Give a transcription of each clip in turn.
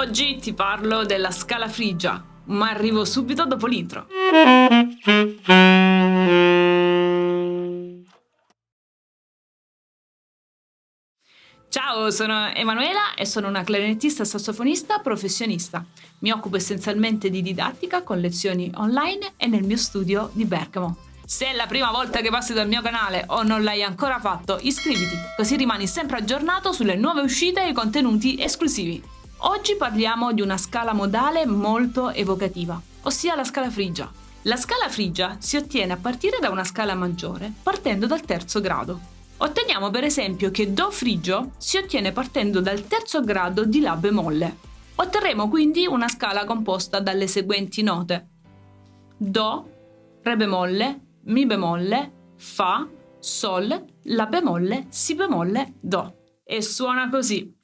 Oggi ti parlo della scala frigia, ma arrivo subito dopo l'intro. Ciao, sono Emanuela e sono una clarinettista e sassofonista professionista. Mi occupo essenzialmente di didattica con lezioni online e nel mio studio di Bergamo. Se è la prima volta che passi dal mio canale o non l'hai ancora fatto, iscriviti, così rimani sempre aggiornato sulle nuove uscite e i contenuti esclusivi. Oggi parliamo di una scala modale molto evocativa, ossia la scala frigia. La scala frigia si ottiene a partire da una scala maggiore, partendo dal terzo grado. Otteniamo per esempio che Do frigio si ottiene partendo dal terzo grado di La bemolle. Otterremo quindi una scala composta dalle seguenti note: Do, Re bemolle, Mi bemolle, Fa, Sol, La bemolle, Si bemolle, Do. E suona così.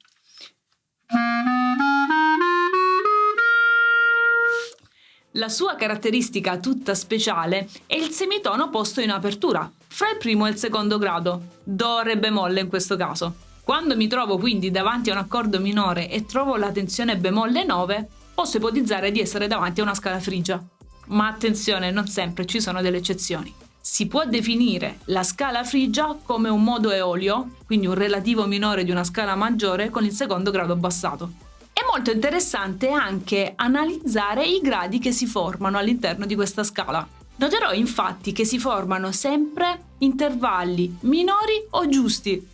La sua caratteristica tutta speciale è il semitono posto in apertura, fra il primo e il secondo grado, Do, Re bemolle in questo caso. Quando mi trovo quindi davanti a un accordo minore e trovo la tensione bemolle 9, posso ipotizzare di essere davanti a una scala frigia. Ma attenzione, non sempre, ci sono delle eccezioni. Si può definire la scala frigia come un modo eolio, quindi un relativo minore di una scala maggiore con il secondo grado abbassato. È molto interessante anche analizzare i gradi che si formano all'interno di questa scala. Noterò infatti che si formano sempre intervalli minori o giusti.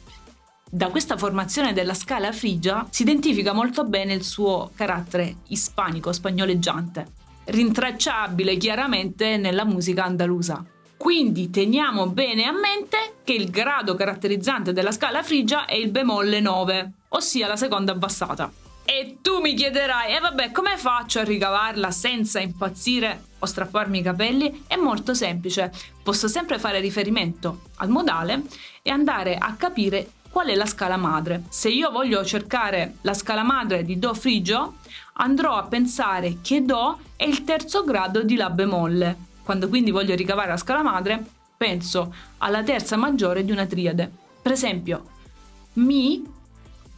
Da questa formazione della scala frigia si identifica molto bene il suo carattere ispanico, spagnoleggiante, rintracciabile chiaramente nella musica andalusa. Quindi teniamo bene a mente che il grado caratterizzante della scala frigia è il bemolle 9, ossia la seconda abbassata. E tu mi chiederai, vabbè, come faccio a ricavarla senza impazzire o strapparmi i capelli? È molto semplice, posso sempre fare riferimento al modale e andare a capire qual è la scala madre. Se io voglio cercare la scala madre di Do frigio, andrò a pensare che Do è il terzo grado di La bemolle. Quando quindi voglio ricavare la scala madre, penso alla terza maggiore di una triade. Per esempio, Mi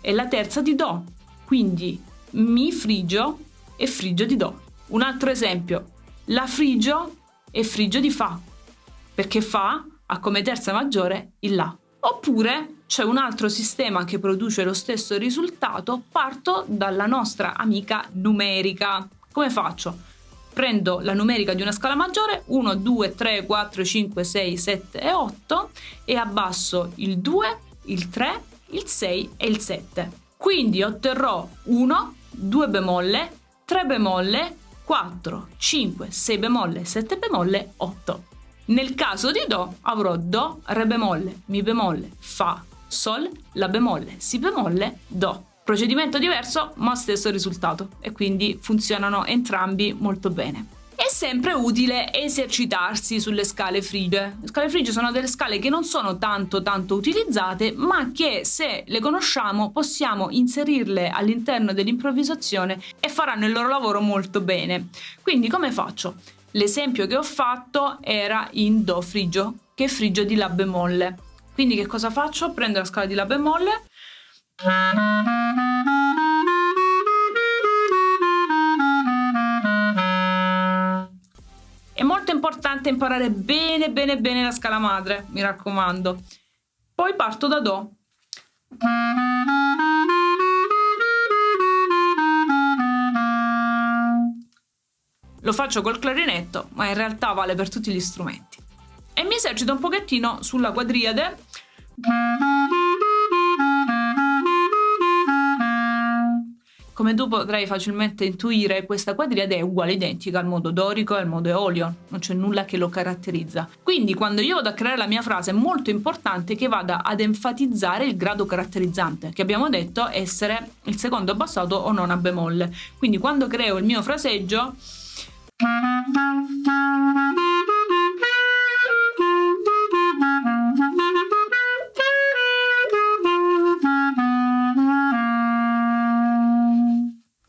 è la terza di Do, quindi Mi frigio è frigio di Do. Un altro esempio, La frigio è frigio di Fa, perché Fa ha come terza maggiore il La. Oppure c'è un altro sistema che produce lo stesso risultato, parto dalla nostra amica numerica. Come faccio? Prendo la numerica di una scala maggiore, 1, 2, 3, 4, 5, 6, 7 e 8, e abbasso il 2, il 3, il 6 e il 7. Quindi otterrò 1, 2 bemolle, 3 bemolle, 4, 5, 6 bemolle, 7 bemolle, 8. Nel caso di Do avrò Do, Re bemolle, Mi bemolle, Fa, Sol, La bemolle, Si bemolle, Do. Procedimento diverso ma stesso risultato, e quindi funzionano entrambi molto bene. È sempre utile esercitarsi sulle scale frigie. Le scale frigie sono delle scale che non sono tanto utilizzate, ma che se le conosciamo possiamo inserirle all'interno dell'improvvisazione e faranno il loro lavoro molto bene. Quindi come faccio? L'esempio che ho fatto era in Do frigio, che è frigio di La bemolle. Quindi che cosa faccio? Prendo la scala di La bemolle, è molto importante imparare bene la scala madre, mi raccomando. Poi parto da Do. Lo faccio col clarinetto, ma in realtà vale per tutti gli strumenti. E mi esercito un pochettino sulla quadriade. Come tu potrai facilmente intuire, questa quadriade è uguale, identica al modo dorico e al modo eolio, non c'è nulla che lo caratterizza. Quindi quando io vado a creare la mia frase è molto importante che vada ad enfatizzare il grado caratterizzante, che abbiamo detto essere il secondo abbassato o nona bemolle. Quindi quando creo il mio fraseggio,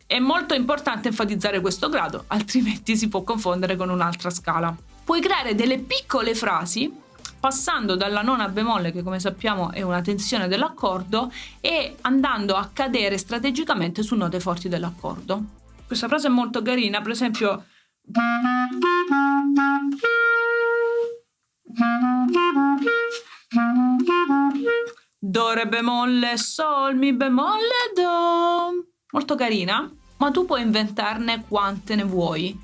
è molto importante enfatizzare questo grado, altrimenti si può confondere con un'altra scala. Puoi creare delle piccole frasi passando dalla nona bemolle, che come sappiamo è una tensione dell'accordo, e andando a cadere strategicamente su note forti dell'accordo. Questa frase è molto carina, per esempio do, re bemolle, sol, mi bemolle, do. Molto carina, ma tu puoi inventarne quante ne vuoi,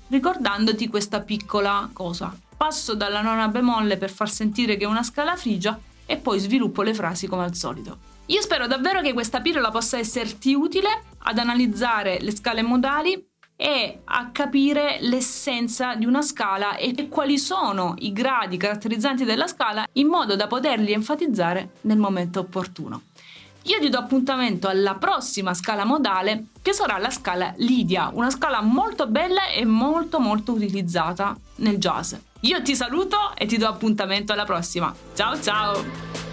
ricordandoti questa piccola cosa. Passo dalla nona bemolle per far sentire che è una scala frigia e poi sviluppo le frasi come al solito. Io spero davvero che questa pillola possa esserti utile ad analizzare le scale modali e a capire l'essenza di una scala e quali sono i gradi caratterizzanti della scala, in modo da poterli enfatizzare nel momento opportuno. Io ti do appuntamento alla prossima scala modale, che sarà la scala Lidia, una scala molto bella e molto utilizzata nel jazz. Io ti saluto e ti do appuntamento alla prossima. Ciao ciao!